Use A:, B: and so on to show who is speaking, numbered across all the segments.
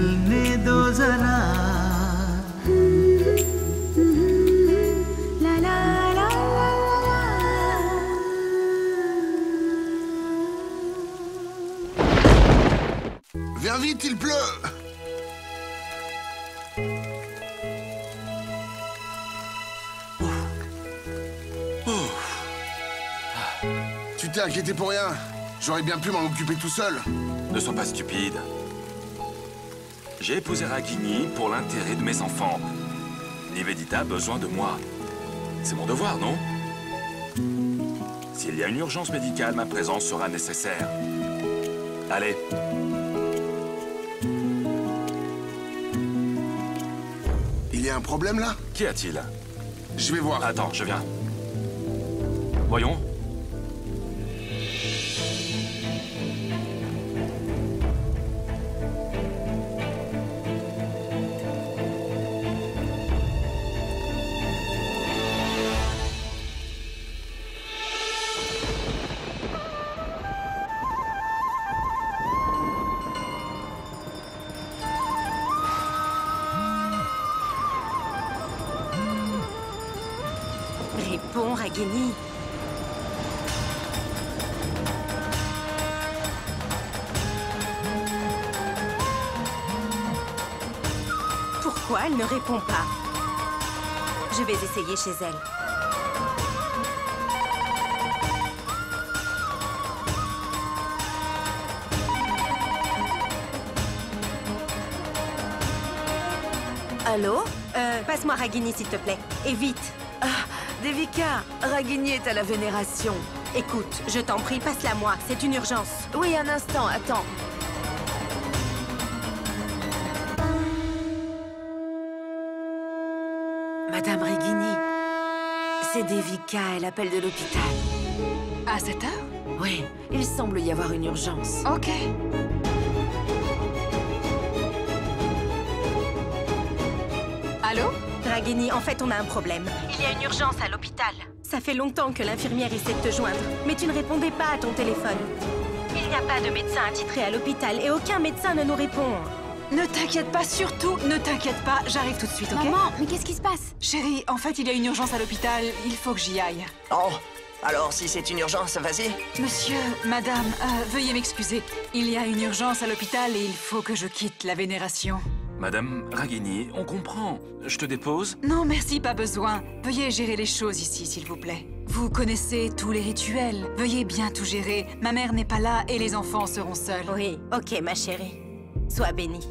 A: मिलने दो जरा।
B: La la la la la.
C: Viens vite, il pleut. Tu t'es inquiété pour rien. J'aurais bien pu m'en occuper tout seul.
D: Ne sois pas stupide. J'ai épousé Ragini pour l'intérêt de mes enfants. Nivedita a besoin de moi. C'est mon devoir, non? S'il y a une urgence médicale, ma présence sera nécessaire. Allez.
C: Il y a un problème là?
D: Qu'y a-t-il?
C: Je vais voir.
D: Attends, je viens. Voyons.
B: Réponds, Ragini. Pourquoi elle ne répond pas? Je vais essayer chez elle. Allô? Passe-moi Ragini, s'il te plaît. Et vite.
E: Devika, Ragini est à la vénération.
B: Écoute, je t'en prie, passe-la moi. C'est une urgence.
E: Oui, un instant, attends. Madame Ragini, c'est Devika, elle appelle de l'hôpital.
F: À cette heure?
E: Oui, il semble y avoir une urgence.
F: Ok. Allô?
B: Ragini, en fait, on a un problème. Il y a une urgence à l'hôpital. Ça fait longtemps que l'infirmière essaie de te joindre, mais tu ne répondais pas à ton téléphone. Il n'y a pas de médecin attitré à l'hôpital et aucun médecin ne nous répond.
F: Ne t'inquiète pas, surtout, ne t'inquiète pas, j'arrive tout de suite, ok?
B: Maman, mais qu'est-ce qui se passe?
F: Chérie, en fait, il y a une urgence à l'hôpital, il faut que j'y aille.
G: Oh, alors si c'est une urgence, vas-y.
F: Monsieur, madame, veuillez m'excuser. Il y a une urgence à l'hôpital et il faut que je quitte la vénération.
D: Madame Ragini, on comprend. Je te dépose?
F: Non, merci, pas besoin. Veuillez gérer les choses ici, s'il vous plaît. Vous connaissez tous les rituels. Veuillez bien tout gérer. Ma mère n'est pas là et les enfants seront seuls.
B: Oui, ok, ma chérie. Sois bénie.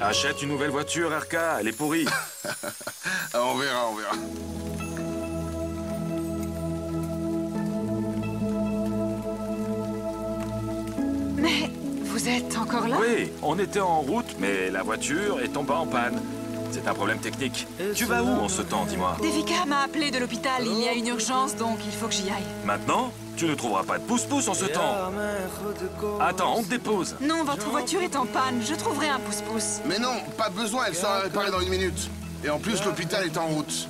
D: Achète une nouvelle voiture, Arka, elle est pourrie.
C: On verra, on verra.
F: Mais vous êtes encore là?
D: Oui, on était en route, mais la voiture est tombée en panne. C'est un problème technique. Tu vas où en ce temps, dis-moi?
F: Devika m'a appelé de l'hôpital, il y a une urgence, donc il faut que j'y aille.
D: Maintenant? Tu ne trouveras pas de pouce-pouce en ce temps. Attends, on te dépose.
F: Non, votre voiture est en panne, je trouverai un pouce-pouce.
C: Mais non, pas besoin, elle sera réparée dans 1 minute. Et en plus, l'hôpital est en route.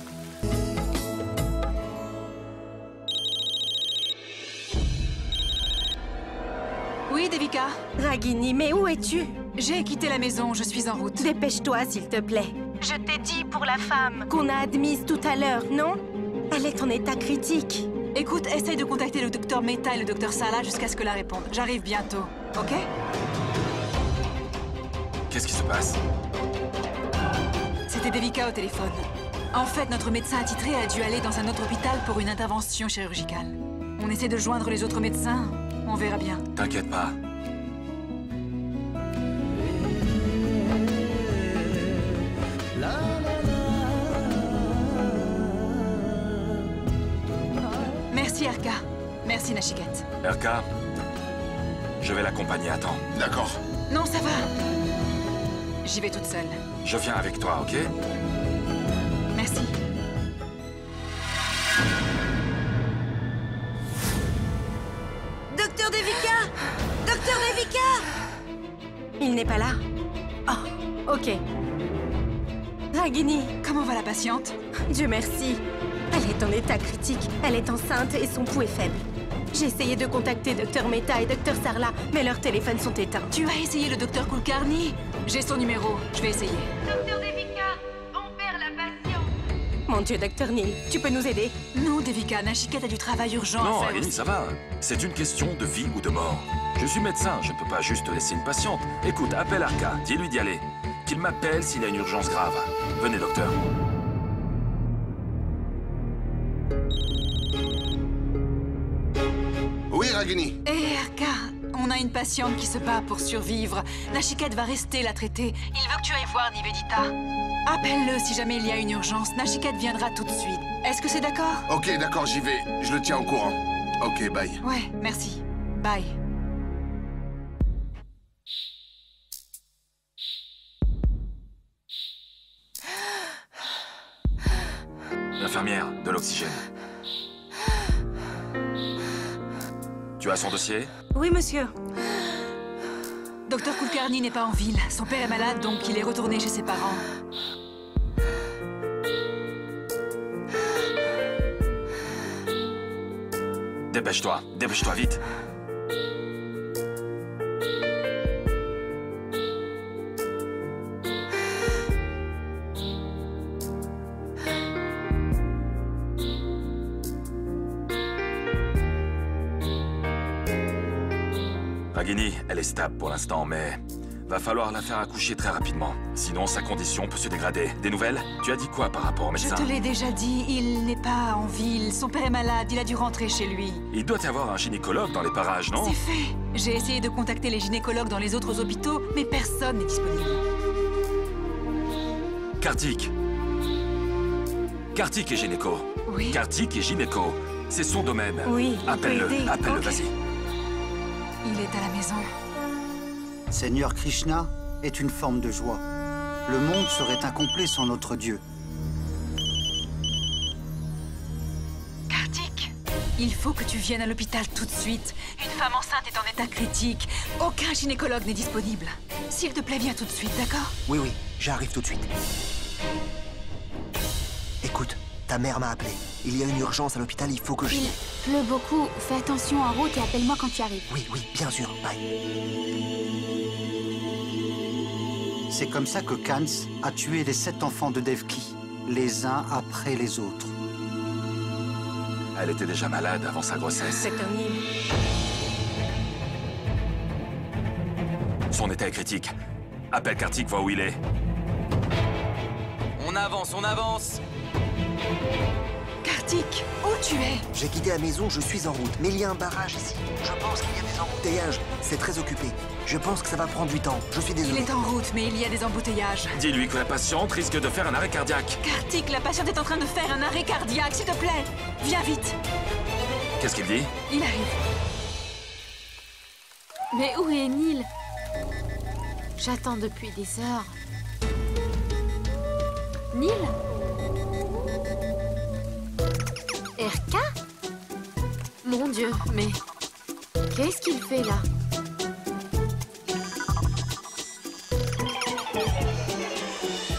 F: Oui, Devika?
B: Ragini, mais où es-tu?
F: J'ai quitté la maison, je suis en route.
B: Dépêche-toi, s'il te plaît. Je t'ai dit pour la femme qu'on a admise tout à l'heure, non? Elle est en état critique.
F: Écoute, essaye de contacter le docteur Mehta et le docteur Salah jusqu'à ce que la réponde. J'arrive bientôt, ok?
D: Qu'est-ce qui se passe?
F: C'était Devika au téléphone. En fait, notre médecin attitré a dû aller dans un autre hôpital pour une intervention chirurgicale. On essaie de joindre les autres médecins. On verra bien.
D: T'inquiète pas.
F: Merci, Arka. Merci, Nachiket.
D: Arka, je vais l'accompagner, attends.
C: D'accord.
F: Non, ça va. J'y vais toute seule.
D: Je viens avec toi, ok?
F: Merci.
E: Docteur Devika! Docteur Devika!
B: Il n'est pas là? Oh, ok. Ragini,
F: Comment va la patiente?
B: Dieu merci. Elle est en état critique. Elle est enceinte et son pouls est faible. J'ai essayé de contacter Dr Mehta et Dr Sarla, mais leurs téléphones sont éteints.
F: Tu as essayé le docteur Kulkarni? J'ai son numéro, je vais essayer.
B: Docteur Devika, on perd la patiente. Mon Dieu, Dr Neil, tu peux nous aider?
F: Non, Devika, Nachiket a du travail urgent
D: Non,
F: à faire
D: Ragini,
F: aussi.
D: ça va. C'est une question de vie ou de mort. Je suis médecin, je ne peux pas juste laisser une patiente. Écoute, appelle Arca, dis-lui d'y aller. Qu'il m'appelle s'il y a une urgence grave. Venez, docteur.
C: Oui, Ragini.
F: Hé, Arka, on a une patiente qui se bat pour survivre. Nachiket va rester la traiter. Il veut que tu ailles voir Nivedita. Appelle-le si jamais il y a une urgence. Nachiket viendra tout de suite. Est-ce que c'est d'accord?
C: Ok, d'accord, j'y vais. Je le tiens au courant. Ok, bye.
F: Ouais, merci. Bye.
D: L'infirmière, de l'oxygène. Tu as son dossier?
B: Oui, monsieur.
F: Docteur Kulkarni n'est pas en ville. Son père est malade, donc il est retourné chez ses parents.
D: Dépêche-toi, vite. Ragini, elle est stable pour l'instant, mais va falloir la faire accoucher très rapidement. Sinon, sa condition peut se dégrader. Des nouvelles? Tu as dit quoi par rapport au
F: Je
D: médecin?
F: te l'ai déjà dit, il n'est pas en ville. Son père est malade, il a dû rentrer chez lui.
D: Il doit y avoir un gynécologue dans les parages, non?
F: C'est fait. J'ai essayé de contacter les gynécologues dans les autres hôpitaux, mais personne n'est disponible.
D: Kartik. Kartik est gynéco.
F: Oui.
D: Kartik est gynéco. C'est son domaine.
B: Oui, on peut
D: Appelle-le,
B: aider.
D: appelle-le,
B: Ok.
D: vas-y.
F: Il est à la maison.
A: Seigneur Krishna est une forme de joie. Le monde serait incomplet sans notre Dieu.
F: Kartik, il faut que tu viennes à l'hôpital tout de suite. Une femme enceinte est en état critique. Aucun gynécologue n'est disponible. S'il te plaît, viens tout de suite, d'accord?
H: Oui, j'arrive tout de suite. Écoute, ta mère m'a appelé. Il y a une urgence à l'hôpital, il faut que je...
I: Il pleut beaucoup. Fais attention en route et appelle-moi quand tu arrives.
H: Oui, bien sûr, bye.
A: C'est comme ça que Kans a tué les 7 enfants de Devki, les uns après les autres.
D: Elle était déjà malade avant sa grossesse.
B: Dr Neil.
D: Son état est critique. Appelle Kartik, vois où il est.
G: On avance.
F: Kartik, où tu es?
H: J'ai quitté la maison, je suis en route. Mais il y a un barrage ici. Je pense qu'il y a des embouteillages. C'est très occupé. Je pense que ça va prendre du temps. Je suis
F: Il
H: désolé.
F: est en route, mais il y a des embouteillages.
D: Dis-lui que la patiente risque de faire un arrêt cardiaque.
F: Kartik, la patiente est en train de faire un arrêt cardiaque, s'il te plaît. Viens vite.
D: Qu'est-ce qu'il dit?
F: Il arrive.
I: Mais où est Neil? J'attends depuis des heures. Neil? RK? Mon Dieu, mais qu'est-ce qu'il fait là?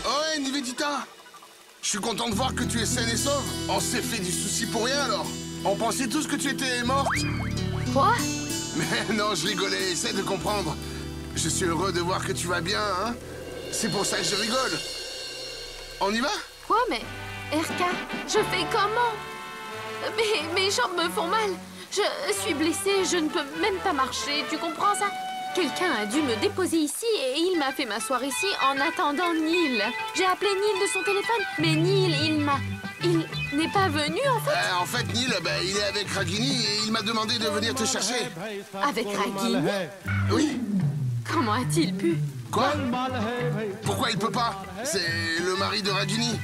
C: Oh, Nivedita! Je suis content de voir que tu es saine et sauve. On s'est fait du souci pour rien, alors. On pensait tous que tu étais morte.
I: Quoi?
C: Mais non, je rigolais, essaie de comprendre. Je suis heureux de voir que tu vas bien, hein. C'est pour ça que je rigole. On y va?
I: Quoi, mais RK, je fais comment? Mes jambes me font mal. Je suis blessée, je ne peux même pas marcher, tu comprends ça? Quelqu'un a dû me déposer ici et il m'a fait m'asseoir ici en attendant Neil. J'ai appelé Neil de son téléphone, mais Neil, il n'est pas venu en fait.
C: En fait, Neil, il est avec Ragini et il m'a demandé de venir te chercher.
I: Avec Ragini?
C: Oui?
I: Comment a-t-il pu?
C: Quoi? Pourquoi il peut pas? C'est le mari de Ragini.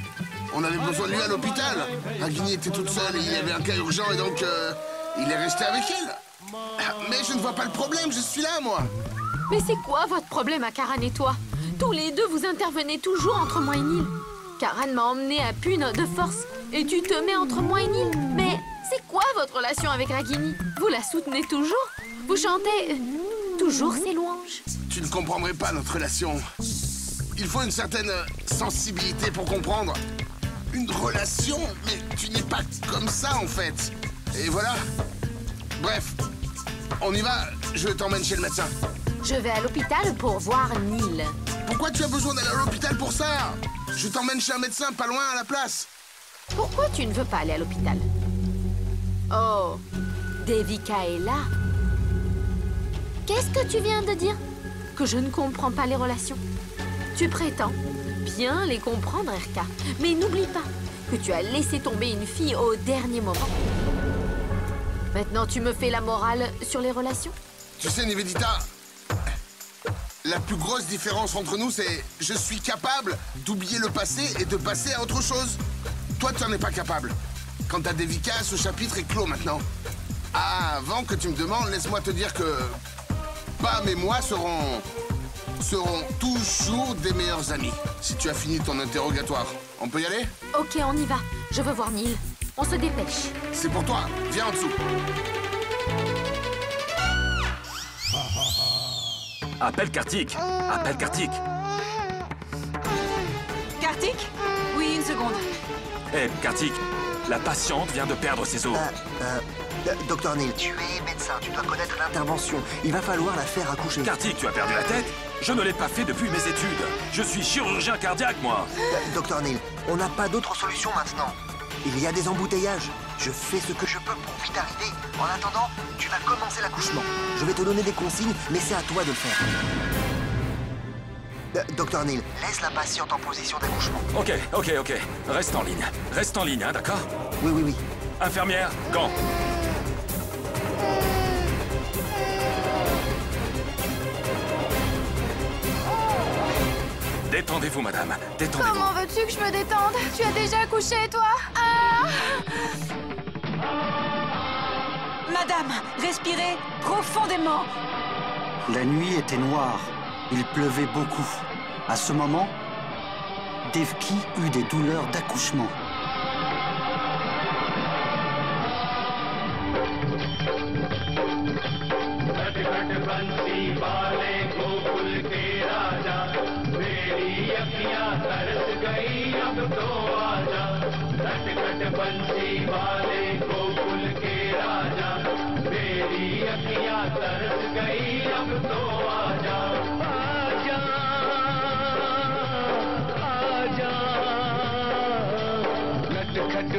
C: On avait besoin de lui à l'hôpital. Ragini était toute seule et il y avait un cas urgent et donc il est resté avec elle. Mais je ne vois pas le problème, je suis là, moi.
I: Mais c'est quoi votre problème à Karan et toi? Tous les deux, vous intervenez toujours entre moi et Neil. Karan m'a emmené à Pune de force et tu te mets entre moi et Neil. Mais c'est quoi votre relation avec Ragini? Vous la soutenez toujours? Vous chantez toujours ses louanges?
C: Tu ne comprendrais pas notre relation. il faut une certaine sensibilité pour comprendre. Une relation, mais tu n'es pas comme ça en fait. Et voilà. Bref, on y va, je t'emmène chez le médecin.
I: Je vais à l'hôpital pour voir Neil.
C: Pourquoi tu as besoin d'aller à l'hôpital pour ça? Je t'emmène chez un médecin pas loin à la place.
I: Pourquoi tu ne veux pas aller à l'hôpital? Oh, Devika est là. Qu'est-ce que tu viens de dire? Que je ne comprends pas les relations? Tu prétends bien les comprendre, RK. Mais n'oublie pas que tu as laissé tomber une fille au dernier moment. Maintenant, tu me fais la morale sur les relations?
C: Tu sais, Nivedita, la plus grosse différence entre nous, c'est je suis capable d'oublier le passé et de passer à autre chose. Toi, tu n'en es pas capable. Quant à Devika, ce chapitre est clos maintenant. Ah, avant que tu me demandes, laisse-moi te dire que Pam et moi seront toujours des meilleurs amis. Si tu as fini ton interrogatoire, on peut y aller?
I: Ok, on y va. Je veux voir Neil. On se dépêche.
C: C'est pour toi. Viens en dessous.
D: Appelle Kartik. Appelle Kartik.
F: Kartik? Oui, une seconde.
D: Hé, Kartik, la patiente vient de perdre ses os.
H: Docteur Neil, tu es médecin, tu dois connaître l'intervention. Il va falloir la faire accoucher.
D: Kartik, tu as perdu la tête? Je ne l'ai pas fait depuis mes études. Je suis chirurgien cardiaque, moi.
H: Docteur Neil, on n'a pas d'autre solution maintenant. Il y a des embouteillages. Je fais ce que je peux pour vite arriver. En attendant, tu vas commencer l'accouchement. Je vais te donner des consignes, mais c'est à toi de le faire. Docteur Neil, laisse la patiente en position d'accouchement.
D: Ok. Reste en ligne. Reste en ligne, hein, d'accord?
H: Oui.
D: Infirmière, gants. Détendez-vous, madame. Détendez-vous.
J: Comment veux-tu que je me détende? Tu as déjà accouché, toi? Ah!
F: Madame, respirez profondément.
A: La nuit était noire. Il pleuvait beaucoup. À ce moment, Devki eut des douleurs d'accouchement.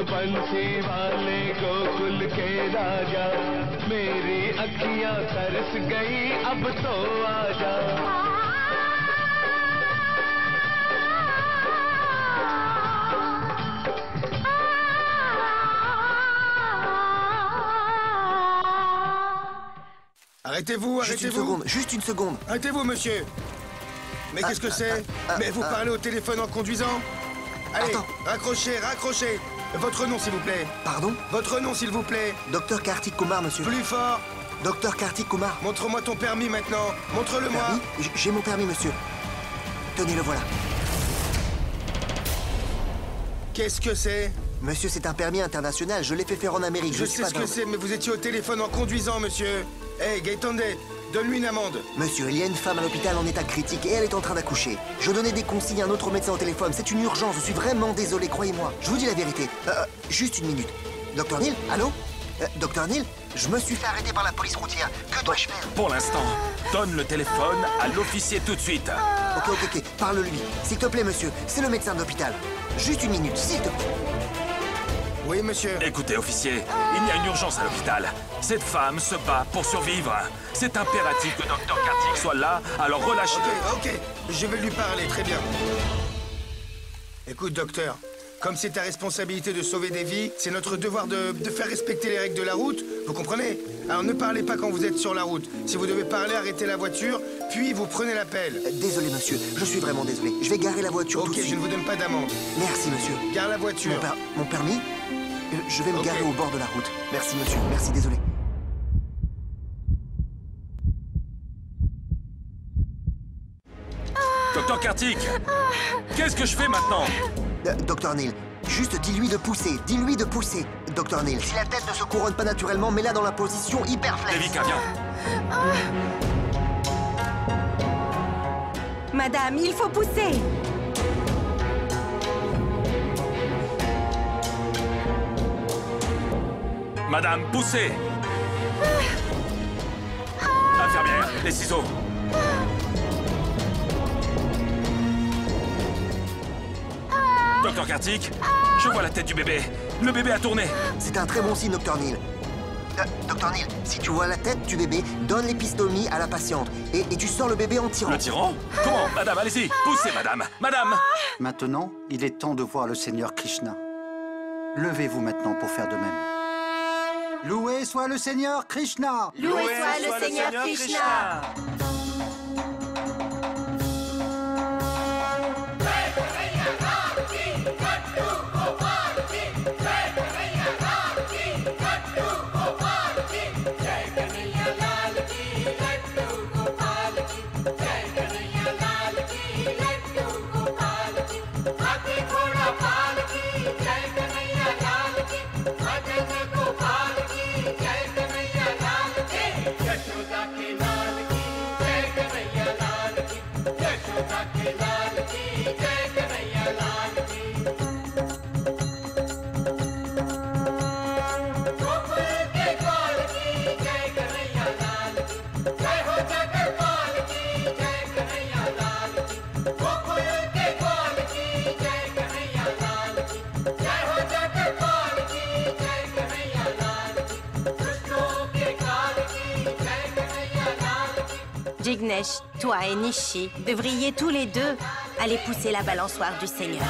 K: बंसी वाले गोकुल के राजा मेरी अखियां तरस गई अब तो आजा
L: Arrêtez-vous, arrêtez-vous.
H: Juste une seconde.
L: Arrêtez-vous, monsieur. Mais qu'est-ce que c'est? Mais vous parlez au téléphone en conduisant? Allez, raccrochez. Votre nom, s'il vous plaît.
H: Pardon?
L: Votre nom, s'il vous plaît.
H: Docteur Kartik Kumar, monsieur.
L: Plus fort.
H: Docteur Kartik Kumar.
L: Montre-moi ton permis maintenant. Montre-le-moi.
H: J'ai mon permis, monsieur. Tenez, le voilà.
L: Qu'est-ce que c'est?
H: Monsieur, c'est un permis international. Je l'ai fait faire en Amérique.
L: Je sais ce que c'est, mais vous étiez au téléphone en conduisant, monsieur. Hey, Gaëtande, donne-lui une amende.
H: Monsieur, il y a une femme à l'hôpital en état critique et elle est en train d'accoucher. Je donnais des consignes à un autre médecin au téléphone. C'est une urgence. Je suis vraiment désolé, croyez-moi. Je vous dis la vérité. Juste une minute. Docteur Neil, allô? Docteur Neil, je me suis fait arrêter par la police routière. Que dois-je faire?
D: Pour l'instant, donne le téléphone à l'officier tout de suite.
H: Ok. Parle-lui. S'il te plaît, monsieur. C'est le médecin de l'hôpital. Juste une minute, s'il te plaît.
L: Oui, monsieur.
D: Écoutez, officier, il y a une urgence à l'hôpital. Cette femme se bat pour survivre. C'est impératif que Dr Kartik soit là, alors relâchez-le.
L: Ok, je vais lui parler, très bien. Écoute, docteur, comme c'est ta responsabilité de sauver des vies, c'est notre devoir de faire respecter les règles de la route, vous comprenez? Alors ne parlez pas quand vous êtes sur la route. Si vous devez parler, arrêtez la voiture, puis vous prenez l'appel.
H: Désolé, monsieur, je suis vraiment désolé. Je vais garer la voiture tout de suite.
L: Ok, je ne vous donne pas d'amende.
H: Merci, monsieur.
L: Gare la voiture.
H: Mon permis? Je vais me garer au bord de la route. Merci, monsieur. Merci, désolé.
D: Docteur Kartik, qu'est-ce que je fais maintenant?
H: Docteur Neil, juste dis-lui de pousser. Dis-lui de pousser. Docteur Neil, si la tête ne se couronne pas naturellement, mets-la dans la position hyper flex.
D: Devika, viens.
B: Madame, il faut pousser.
D: Madame, poussez. Infirmière, les ciseaux. Docteur Kartik, je vois la tête du bébé. Le bébé a tourné.
H: C'est un très bon signe, Dr. Neil. Dr. Neil, si tu vois la tête du bébé, donne l'épistomie à la patiente. Et tu sors le bébé en tirant.
D: Le tirant? Comment? Madame, allez-y. Poussez, madame. Madame!
A: Maintenant, il est temps de voir le Seigneur Krishna. Levez-vous maintenant pour faire de même. Loué soit le Seigneur Krishna!
B: Loué soit le Seigneur Krishna! Jignesh, toi et Nishi devriez tous les deux aller pousser la balançoire du Seigneur.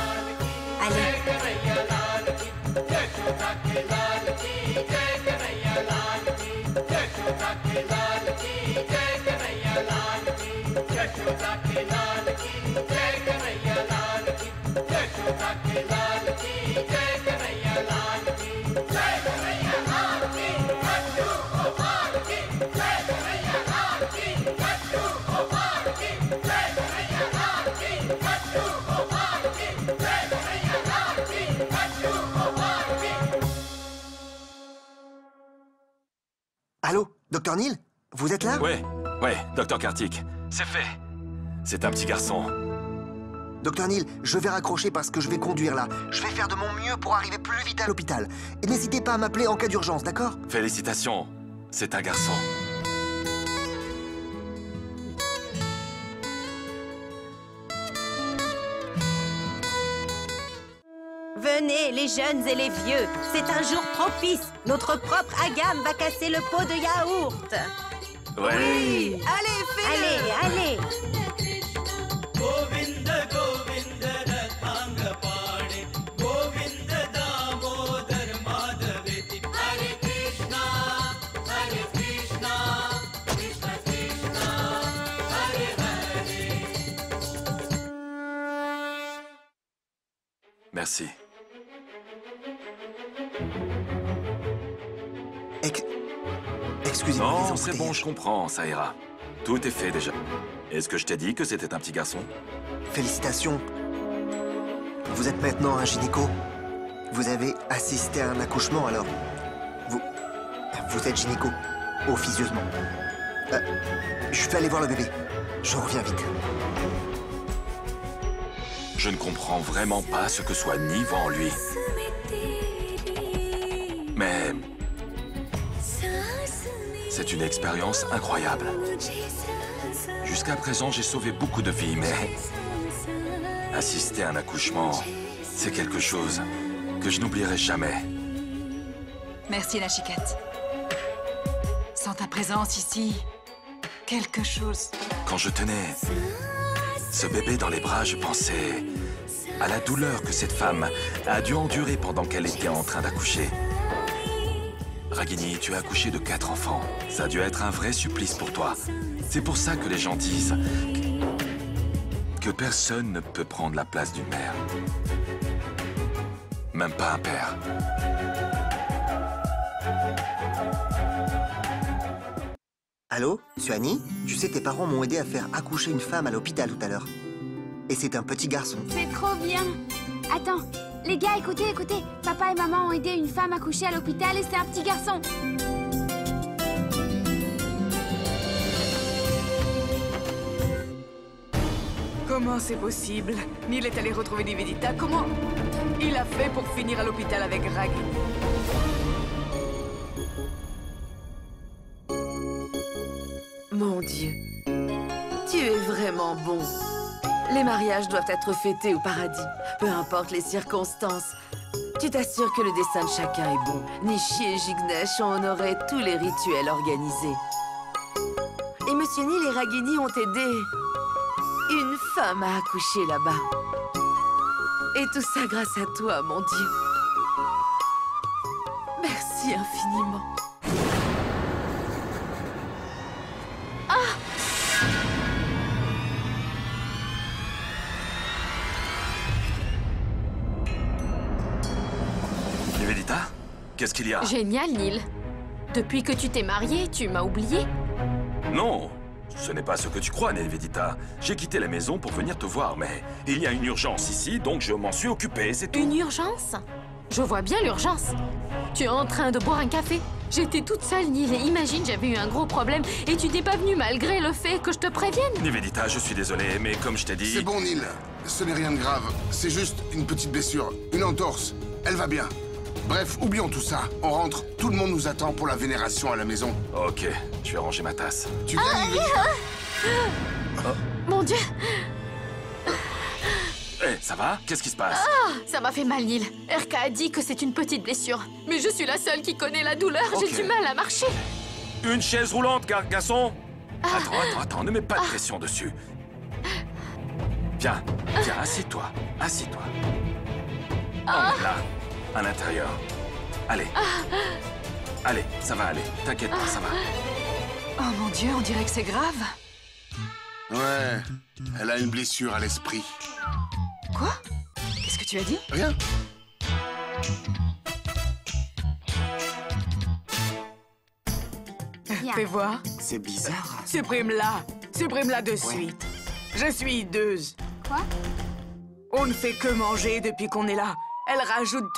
B: Allez.
H: Allô, Dr. Neil? Vous êtes là?
D: Ouais, Docteur Kartik. C'est fait. C'est un petit garçon.
H: Dr. Neil, je vais raccrocher parce que je vais conduire là. Je vais faire de mon mieux pour arriver plus vite à l'hôpital. Et n'hésitez pas à m'appeler en cas d'urgence, d'accord?
D: Félicitations. C'est un garçon.
B: Venez, les jeunes et les vieux. C'est un jour propice. Notre propre Agam va casser le pot de yaourt.
D: Ouais.
B: Oui. Allez, fais-le. Allez.
D: Merci.
H: Excusez-moi.
D: Non, c'est bon, je comprends, ça ira. Tout est fait déjà. Est-ce que je t'ai dit que c'était un petit garçon?
H: Félicitations. Vous êtes maintenant un gynéco. Vous avez assisté à un accouchement, alors. Vous êtes gynéco, officieusement. Je vais aller voir le bébé. Je reviens vite.
D: Je ne comprends vraiment pas ce que soit Nive en lui. Mais... c'est une expérience incroyable. Jusqu'à présent, j'ai sauvé beaucoup de vies, mais... assister à un accouchement, c'est quelque chose que je n'oublierai jamais.
F: Merci, Nachiket. Sans ta présence ici, quelque chose...
D: Quand je tenais ce bébé dans les bras, je pensais à la douleur que cette femme a dû endurer pendant qu'elle était en train d'accoucher. Ragini, tu as accouché de 4 enfants. Ça a dû être un vrai supplice pour toi. C'est pour ça que les gens disent que personne ne peut prendre la place d'une mère. Même pas un père.
H: Allô, Suhani? Tu sais, tes parents m'ont aidé à faire accoucher une femme à l'hôpital tout à l'heure. Et c'est un petit garçon.
J: C'est trop bien. Attends, les gars, écoutez. Papa et maman ont aidé une femme à coucher à l'hôpital et c'est un petit garçon.
F: Comment c'est possible? Neil est allé retrouver Nivedita. Comment il a fait pour finir à l'hôpital avec Ragini?
E: Mon Dieu, tu es vraiment bon. Les mariages doivent être fêtés au paradis, peu importe les circonstances. Tu t'assures que le destin de chacun est bon. Nishi et Jignesh ont honoré tous les rituels organisés. Et Monsieur Neil et Ragini ont aidé une femme à accoucher là-bas. Et tout ça grâce à toi, mon Dieu. Merci infiniment.
D: Nivedita, qu'est-ce qu'il y a?
I: Génial, Neil. Depuis que tu t'es marié, tu m'as oublié?
D: Non, ce n'est pas ce que tu crois, Nivedita. J'ai quitté la maison pour venir te voir, mais il y a une urgence ici, donc je m'en suis occupé, c'est tout.
I: Une urgence? Je vois bien l'urgence. Tu es en train de boire un café? J'étais toute seule, Neil, et imagine, j'avais eu un gros problème et tu n'es pas venu malgré le fait que je te prévienne.
D: Nivedita, je suis désolé, mais comme je t'ai dit...
C: C'est bon, Neil. Ce n'est rien de grave. C'est juste une petite blessure, une entorse. Elle va bien. Bref, oublions tout ça. On rentre. Tout le monde nous attend pour la vénération à la maison.
D: Ok, je vais ranger ma tasse.
C: Tu viens, Nivedita?
I: Mon Dieu!
D: Hé, ça va? Qu'est-ce qui se passe?
I: Ça m'a fait mal, Neil. RK a dit que c'est une petite blessure. Mais je suis la seule qui connaît la douleur.
D: Ok.
I: J'ai du mal à marcher.
D: Une chaise roulante, garçon? Attends, ne mets pas de pression dessus. Viens, assis-toi, assis-toi. Là, à l'intérieur. Allez. Allez, ça va aller. T'inquiète pas, ça va.
F: Oh mon Dieu, on dirait que c'est grave.
C: Ouais, elle a une blessure à l'esprit.
F: Quoi? Qu'est-ce que tu as dit?
C: Rien.
F: Fais voir.
H: C'est bizarre.
F: Supprime-la de suite. Je suis hideuse.
J: Quoi?
F: On ne fait que manger depuis qu'on est là. Elle rajoute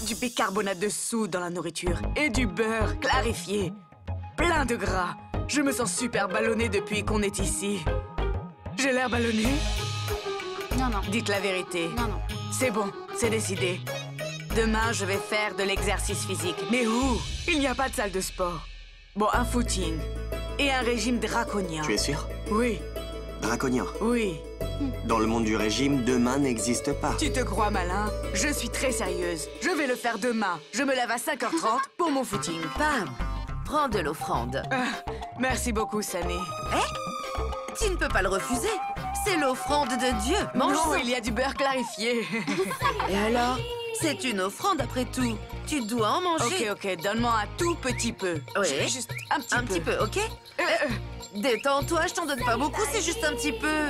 F: du bicarbonate de soude dans la nourriture et du beurre clarifié. Plein de gras. Je me sens super ballonnée depuis qu'on est ici. J'ai l'air ballonnée?
J: Non, non.
F: Dites la vérité.
J: Non, non.
F: C'est bon, c'est décidé. Demain, je vais faire de l'exercice physique. Mais où? Il n'y a pas de salle de sport. Bon, un footing. Et un régime draconien.
H: Tu es sûr?
F: Oui,
H: Draconien.
F: oui.
H: Dans le monde du régime, demain n'existe pas.
F: Tu te crois malin? Je suis très sérieuse. Je vais le faire demain. Je me lève à 5h30 pour mon footing.
E: Pam, prends de l'offrande.
F: Merci beaucoup, Sunny.
E: Tu ne peux pas le refuser. C'est l'offrande de Dieu. Mange
F: Non,
E: ça.
F: il y a du beurre clarifié.
E: Et alors? C'est une offrande après tout. Tu dois en manger.
F: Ok, donne-moi un tout petit peu.
E: Oui.
F: Juste un petit peu.
E: Un petit peu, ok? Détends-toi, je t'en donne pas beaucoup, c'est juste un petit peu.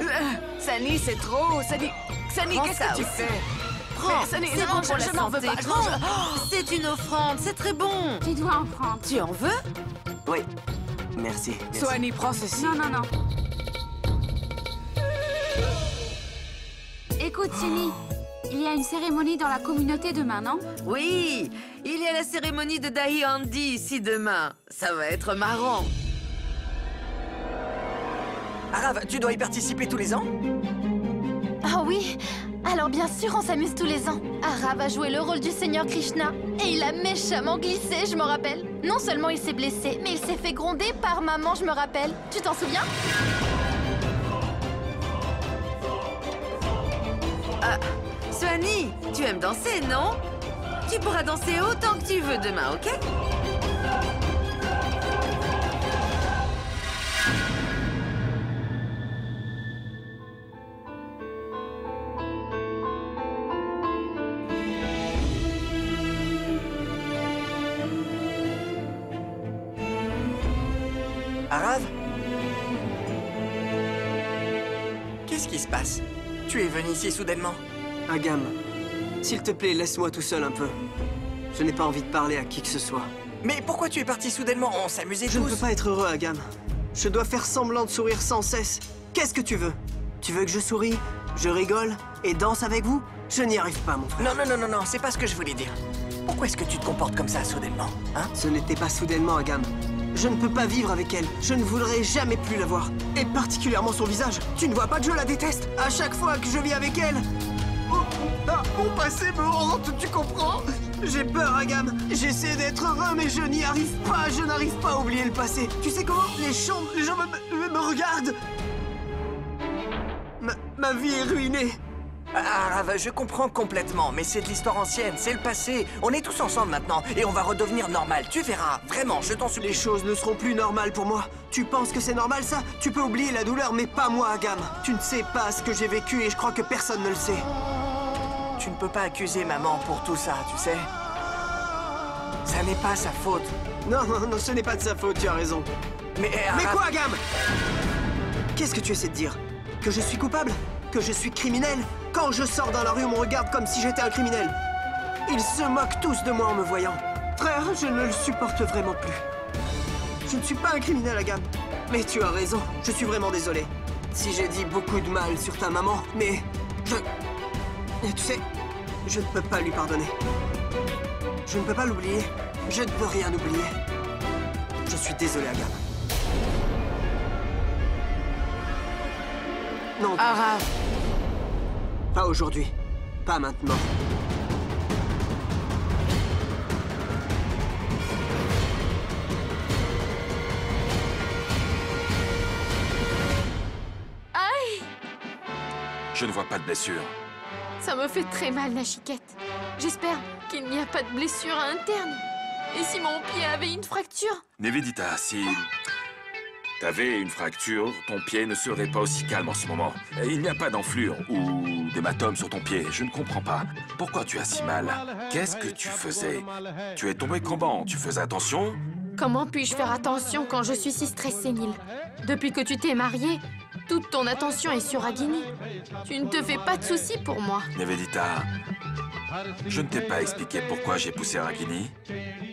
F: Sunny, c'est trop. Sunny,
E: Prends
F: qu'est-ce
E: ça
F: que tu
E: aussi.
F: fais?
E: Prends,
F: Sunny,
E: c'est
F: non,
E: bon pour la
F: je n'en veux
E: santé.
F: pas.
E: Prends. C'est une offrande, c'est très bon.
J: Tu dois en prendre.
E: Tu en veux?
H: Oui. Merci.
F: Sunny, prends ceci.
J: Non, non, non. Écoute, Sunny, il y a une cérémonie dans la communauté demain, non?
E: Oui, il y a la cérémonie de Dahi Handi ici demain. Ça va être marrant.
G: Arav, tu dois y participer tous les ans?
I: Ah oui? Alors bien sûr, on s'amuse tous les ans. Arav a joué le rôle du Seigneur Krishna. Et il a méchamment glissé, je me rappelle. Non seulement il s'est blessé, mais il s'est fait gronder par maman, je me rappelle. Tu t'en souviens?
E: Suhani, tu aimes danser, non? Tu pourras danser autant que tu veux demain, ok?
G: Arav? Qu'est-ce qui se passe? Tu es venu ici soudainement?
M: Agam, s'il te plaît, laisse-moi tout seul un peu. Je n'ai pas envie de parler à qui que ce soit.
G: Mais pourquoi tu es parti soudainement? On s'amusait tous.
M: Je ne peux pas être heureux, Agam. Je dois faire semblant de sourire sans cesse. Qu'est-ce que tu veux? Tu veux que je sourie, je rigole et danse avec vous? Je n'y arrive pas, mon frère.
G: Non, c'est pas ce que je voulais dire. Pourquoi est-ce que tu te comportes comme ça soudainement, hein?
M: Ce n'était pas soudainement, Agam. Je ne peux pas vivre avec elle. Je ne voudrais jamais plus la voir. Et particulièrement son visage. Tu ne vois pas que je la déteste? À chaque fois que je vis avec elle... mon passé me hante, tu comprends? J'ai peur, Agam. J'essaie d'être heureux, mais je n'y arrive pas. Je n'arrive pas à oublier le passé. Tu sais comment? Les gens me regardent. Ma vie est ruinée.
G: Arav, je comprends complètement, mais c'est de l'histoire ancienne, c'est le passé. On est tous ensemble maintenant, et on va redevenir normal. Tu verras, vraiment, je t'en supplie.
M: Les choses ne seront plus normales pour moi. Tu penses que c'est normal, ça? Tu peux oublier la douleur, mais pas moi, Agam. Tu ne sais pas ce que j'ai vécu, et je crois que personne ne le sait.
G: Tu ne peux pas accuser maman pour tout ça, tu sais. Ça n'est pas sa faute.
M: Non, ce n'est pas de sa faute, tu as raison.
G: Mais
M: quoi, Agam? Qu'est-ce que tu essaies de dire? Que je suis coupable? Que je suis criminel? Quand je sors dans la rue, on me regarde comme si j'étais un criminel. Ils se moquent tous de moi en me voyant. Frère, je ne le supporte vraiment plus. Je ne suis pas un criminel, Agam. Mais tu as raison, je suis vraiment désolé. Si j'ai dit beaucoup de mal sur ta maman, mais tu sais, je ne peux pas lui pardonner. Je ne peux pas l'oublier. Je ne peux rien oublier. Je suis désolé, Agam. Non.
E: Arav.
M: Pas aujourd'hui. Pas maintenant.
I: Aïe!
D: Je ne vois pas de blessure.
I: Ça me fait très mal, Nachiket. J'espère qu'il n'y a pas de blessure interne. Et si mon pied avait une fracture?
D: Nivedita, si t'avais une fracture, ton pied ne serait pas aussi calme en ce moment. Et il n'y a pas d'enflure ou d'hématome sur ton pied. Je ne comprends pas. Pourquoi tu as si mal? Qu'est-ce que tu faisais? Tu es tombé comment? Tu faisais attention?
I: Comment puis-je faire attention quand je suis si stressée, Neil? Depuis que tu t'es mariée, toute ton attention est sur Ragini. Tu ne te fais pas de soucis pour moi.
D: Nivedita, je ne t'ai pas expliqué pourquoi j'ai poussé Ragini.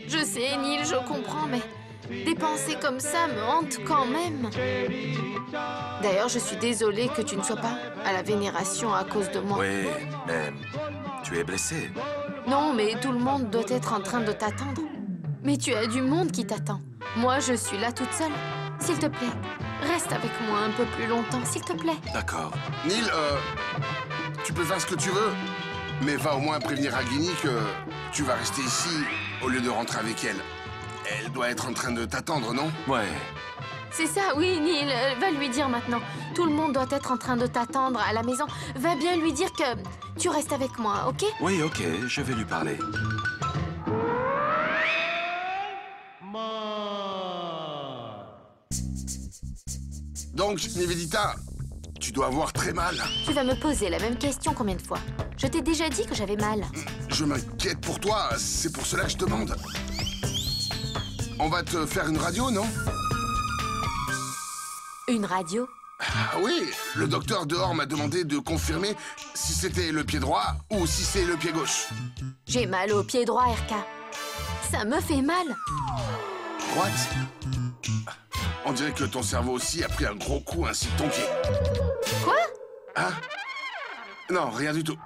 I: Je sais, Neil, je comprends, mais des pensées comme ça me hantent quand même. D'ailleurs, je suis désolée que tu ne sois pas à la vénération à cause de moi.
D: Oui, mais tu es blessée.
I: Non, mais tout le monde doit être en train de t'attendre. Mais tu as du monde qui t'attend. Moi, je suis là toute seule. S'il te plaît, reste avec moi un peu plus longtemps, s'il te plaît.
D: D'accord.
C: Neil, tu peux faire ce que tu veux, mais va au moins prévenir Ragini que tu vas rester ici au lieu de rentrer avec elle. Elle doit être en train de t'attendre, non?
D: Ouais.
I: C'est ça, oui, Neil. Va lui dire maintenant. Tout le monde doit être en train de t'attendre à la maison. Va bien lui dire que tu restes avec moi, ok?
D: Oui, ok, je vais lui parler.
C: Donc, Nivedita, tu dois avoir très mal.
J: Tu vas me poser la même question combien de fois? Je t'ai déjà dit que j'avais mal.
C: Je m'inquiète pour toi, c'est pour cela que je demande. On va te faire une radio, non?
J: Une radio?
C: Ah oui, le docteur dehors m'a demandé de confirmer si c'était le pied droit ou si c'est le pied gauche.
J: J'ai mal au pied droit, RK. Ça me fait mal.
C: What? On dirait que ton cerveau aussi a pris un gros coup ainsi que ton pied.
J: Quoi?
C: Hein? Non, rien du tout.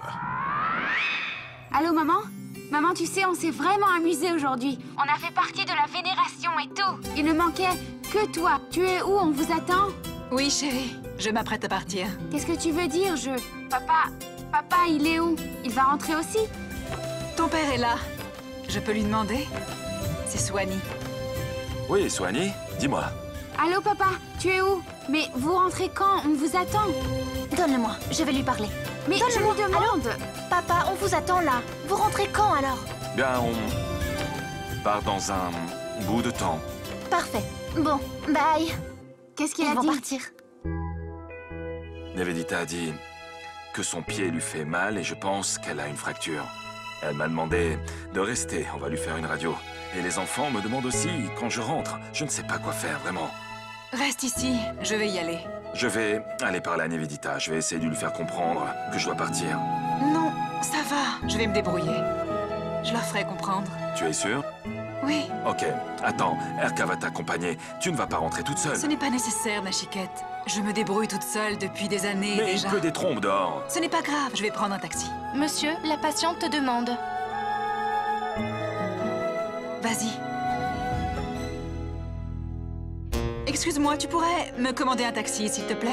J: Allô, maman? Maman, tu sais, on s'est vraiment amusés aujourd'hui. On a fait partie de la vénération et tout. Il ne manquait que toi. Tu es où? On vous attend?
F: Oui, chérie. Je m'apprête à partir.
J: Qu'est-ce que tu veux dire, Papa, il est où? Il va rentrer aussi?
F: Ton père est là. Je peux lui demander? C'est Swanee.
D: Oui, Swanee, dis-moi.
J: Allô, papa? Tu es où? Mais vous rentrez quand? On vous attend.
N: Donne-le-moi, je vais lui parler.
J: Mais je lui demande.
N: Allô? Papa, on vous attend là. Vous rentrez quand alors?
D: Bien, on part dans un bout de temps.
N: Parfait. Bon, bye.
J: Qu'est-ce qu'il a
N: dit? Ils vont partir.
D: Nivedita a dit que son pied lui fait mal et je pense qu'elle a une fracture. Elle m'a demandé de rester, on va lui faire une radio. Et les enfants me demandent aussi quand je rentre. Je ne sais pas quoi faire, vraiment.
F: Reste ici, je vais y aller.
D: Je vais aller parler à Nivedita. Je vais essayer de lui faire comprendre que je dois partir.
F: Non, ça va, je vais me débrouiller. Je leur ferai comprendre.
D: Tu es sûre?
F: Oui.
D: Ok, attends, RK va t'accompagner. Tu ne vas pas rentrer toute seule.
F: Ce n'est pas nécessaire, Nachiket. Je me débrouille toute seule depuis des années
D: Mais
F: déjà.
D: que des trompes dehors.
F: Ce n'est pas grave, je vais prendre un taxi.
N: Monsieur, la patiente te demande.
F: Vas-y. Excuse-moi, tu pourrais me commander un taxi, s'il te plaît?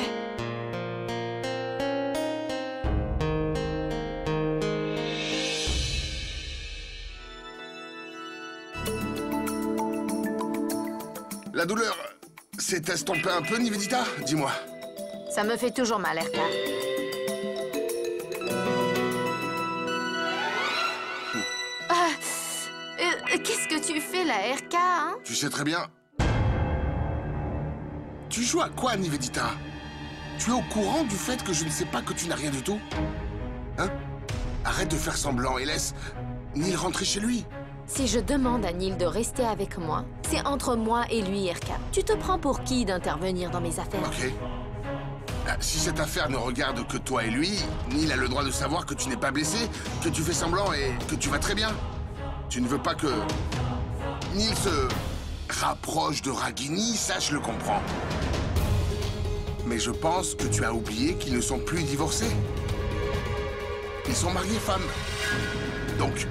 C: La douleur s'est estompée un peu, Nivedita? Dis-moi.
I: Ça me fait toujours mal, RK. Qu'est-ce que tu fais, là, RK, hein?
C: Tu sais très bien. Tu joues à quoi, Nivedita? Tu es au courant du fait que je ne sais pas que tu n'as rien du tout? Hein? Arrête de faire semblant et laisse Neil rentrer chez lui.
I: Si je demande à Neil de rester avec moi, c'est entre moi et lui, RK. Tu te prends pour qui d'intervenir dans mes affaires?
C: Ok. Si cette affaire ne regarde que toi et lui, Neil a le droit de savoir que tu n'es pas blessé, que tu fais semblant et que tu vas très bien. Tu ne veux pas que Neil se rapproche de Ragini, ça je le comprends. Mais je pense que tu as oublié qu'ils ne sont plus divorcés. Ils sont mariés femmes. Donc,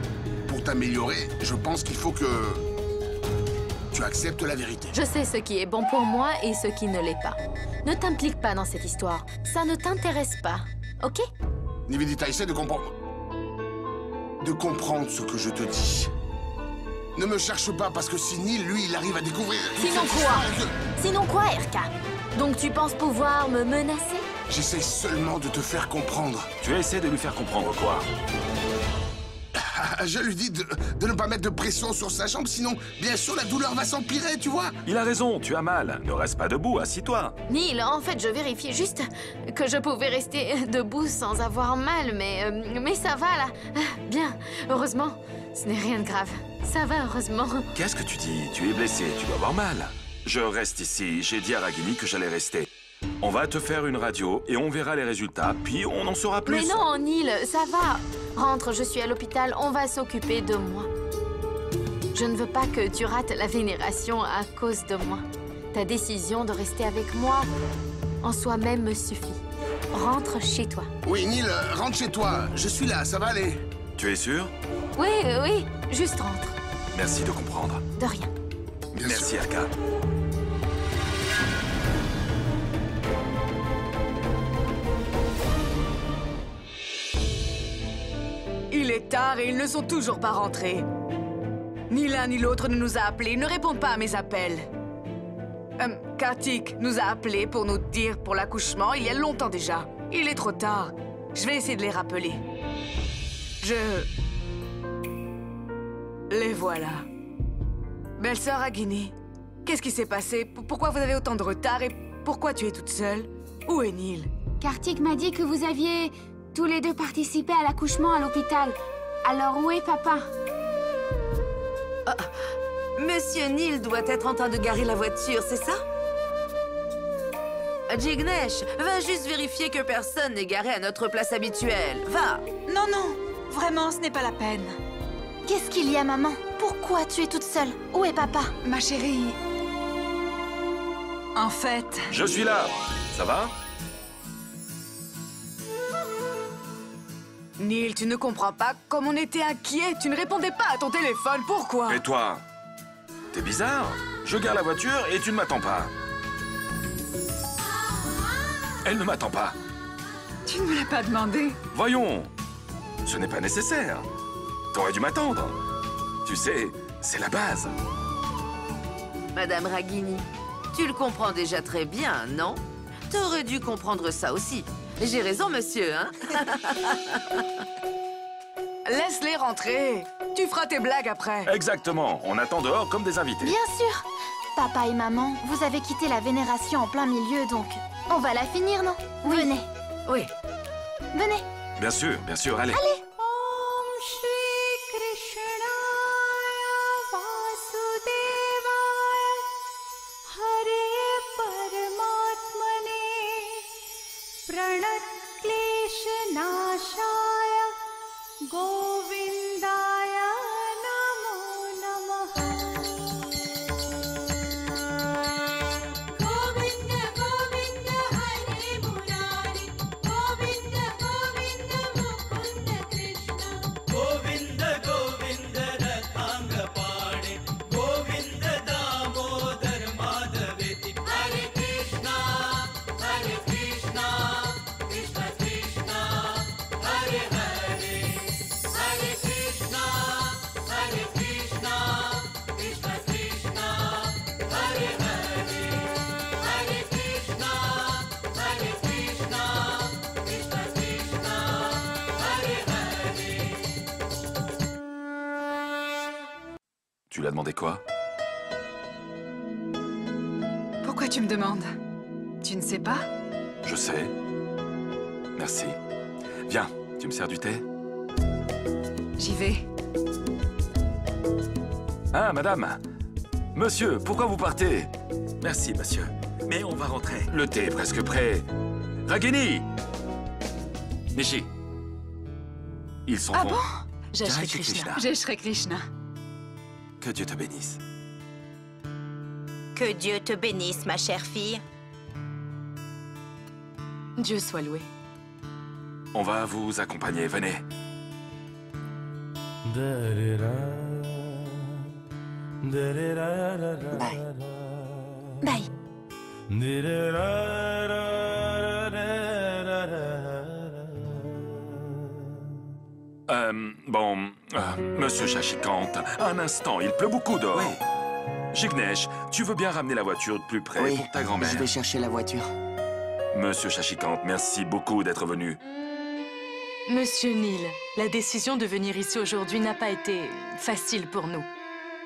C: pour t'améliorer, je pense qu'il faut que tu acceptes la vérité.
I: Je sais ce qui est bon pour moi et ce qui ne l'est pas. Ne t'implique pas dans cette histoire. Ça ne t'intéresse pas, ok?
C: Nivedita, essaie de comprendre. De comprendre ce que je te dis. Ne me cherche pas parce que si Neil, lui, il arrive à découvrir...
I: Sinon quoi? Sinon quoi, RK? Donc tu penses pouvoir me menacer?
C: J'essaie seulement de te faire comprendre.
D: Tu essaies de lui faire comprendre quoi?
C: Je lui dis de ne pas mettre de pression sur sa jambe, sinon, bien sûr, la douleur va s'empirer, tu vois.
D: Il a raison, tu as mal. Ne reste pas debout, assis-toi.
I: Neil, en fait, je vérifiais juste que je pouvais rester debout sans avoir mal, mais ça va, là. Bien, heureusement, ce n'est rien de grave. Ça va, heureusement.
D: Qu'est-ce que tu dis? Tu es blessé, tu dois avoir mal. Je reste ici, j'ai dit à Ragini que j'allais rester. On va te faire une radio et on verra les résultats, puis on en saura plus.
I: Mais non, Neil, ça va. Rentre, je suis à l'hôpital, on va s'occuper de moi. Je ne veux pas que tu rates la vénération à cause de moi. Ta décision de rester avec moi en soi-même me suffit. Rentre chez toi.
C: Oui, Neil, rentre chez toi. Je suis là, ça va aller.
D: Tu es sûr?
I: Oui, oui, juste rentre.
D: Merci de comprendre.
I: De rien.
D: Merci, RK.
O: Il est tard et ils ne sont toujours pas rentrés. Ni l'un ni l'autre ne nous a appelés, ils ne répondent pas à mes appels. Kartik nous a appelés pour nous dire pour l'accouchement il y a longtemps déjà. Il est trop tard. Je vais essayer de les rappeler. Les voilà. Belle-sœur Ragini, qu'est-ce qui s'est passé? Pourquoi vous avez autant de retard et pourquoi tu es toute seule? Où est Neil?
J: Kartik m'a dit que vous aviez tous les deux participé à l'accouchement à l'hôpital. Alors où est papa?
E: Monsieur Neil doit être en train de garer la voiture, c'est ça? Jignesh, va juste vérifier que personne n'est garé à notre place habituelle. Va!
F: Non, non, vraiment, ce n'est pas la peine.
N: Qu'est-ce qu'il y a, maman? Pourquoi tu es toute seule? Où est papa?
F: Ma chérie... En fait...
D: Je suis là. Ça va?
O: Neil, tu ne comprends pas comme on était inquiets. Tu ne répondais pas à ton téléphone. Pourquoi?
D: Et toi? T'es bizarre. Je gare la voiture et tu ne m'attends pas. Elle ne m'attend pas.
F: Tu ne me l'as pas demandé.
D: Voyons. Ce n'est pas nécessaire. T'aurais dû m'attendre. Tu sais, c'est la base.
E: Madame Ragini, tu le comprends déjà très bien, non? T'aurais dû comprendre ça aussi. J'ai raison, monsieur, hein?
O: Laisse-les rentrer. Tu feras tes blagues après.
D: Exactement. On attend dehors comme des invités.
N: Bien sûr. Papa et maman, vous avez quitté la vénération en plein milieu, donc on va la finir, non?
E: Oui.
N: Venez.
E: Oui.
N: Venez.
D: Bien sûr, allez.
N: Allez.
D: Tu lui as demandé quoi?
F: Pourquoi tu me demandes? Tu ne sais pas?
D: Je sais. Merci. Viens, tu me sers du thé?
F: J'y vais.
D: Ah, madame! Monsieur, pourquoi vous partez? Merci, monsieur. Mais on va rentrer. Le thé est presque prêt. Ragini! Nishi. Ils sont
F: Ah
D: bons.
F: bon?
D: Jai
F: Jai
D: Shri
F: Krishna. Jai Shri Krishna.
D: Que Dieu te bénisse.
B: Que Dieu te bénisse, ma chère fille.
F: Dieu soit loué.
D: On va vous accompagner, venez.
B: Bye.
D: Monsieur Shashikant, un instant, il pleut beaucoup dehors. Oui. Jignesh, tu veux bien ramener la voiture de plus près pour ta grand-mère?
P: Je vais chercher la voiture.
D: Monsieur Shashikant, merci beaucoup d'être venu.
Q: Monsieur Neil, la décision de venir ici aujourd'hui n'a pas été facile pour nous.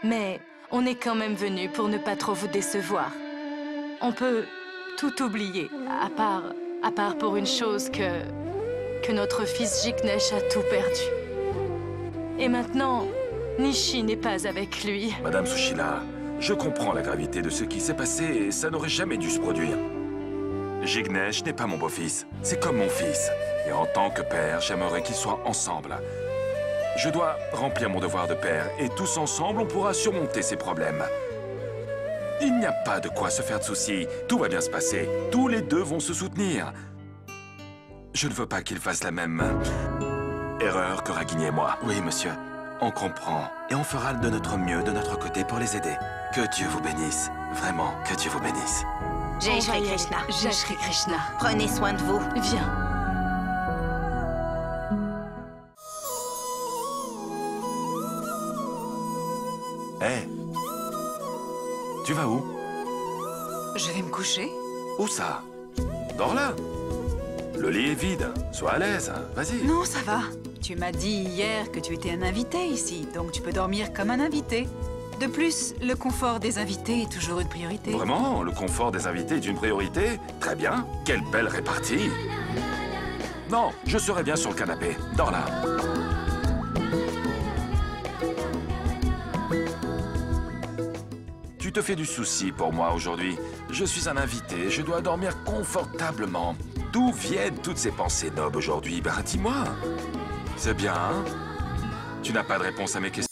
Q: Mais on est quand même venu pour ne pas trop vous décevoir. On peut tout oublier, à part pour une chose que notre fils Jignesh a tout perdu. Et maintenant, Nishi n'est pas avec lui.
D: Madame Sushila, je comprends la gravité de ce qui s'est passé et ça n'aurait jamais dû se produire. Jignesh n'est pas mon beau-fils, c'est comme mon fils. Et en tant que père, j'aimerais qu'ils soient ensemble. Je dois remplir mon devoir de père et tous ensemble, on pourra surmonter ces problèmes. Il n'y a pas de quoi se faire de soucis, tout va bien se passer. Tous les deux vont se soutenir. Je ne veux pas qu'ils fassent la même erreur que Ragini et moi. Oui, monsieur, on comprend. Et on fera de notre mieux de notre côté pour les aider. Que Dieu vous bénisse. Vraiment, que Dieu vous bénisse.
B: Jai Shri Krishna.
Q: Jai Shri Krishna.
B: Prenez soin de vous.
Q: Viens.
D: Hé, tu vas où?
F: Je vais me coucher.
D: Où ça? Dors là. Le lit est vide. Sois à l'aise. Vas-y.
F: Non, ça va. Tu m'as dit hier que tu étais un invité ici, donc tu peux dormir comme un invité. De plus, le confort des invités est toujours une priorité.
D: Vraiment? Le confort des invités est une priorité? Très bien. Quelle belle répartie. Non, je serai bien sur le canapé. Dors là. Tu te fais du souci pour moi aujourd'hui. Je suis un invité, je dois dormir confortablement. D'où viennent toutes ces pensées nobles aujourd'hui? Ben, dis-moi. C'est bien, hein? Tu n'as pas de réponse à mes questions.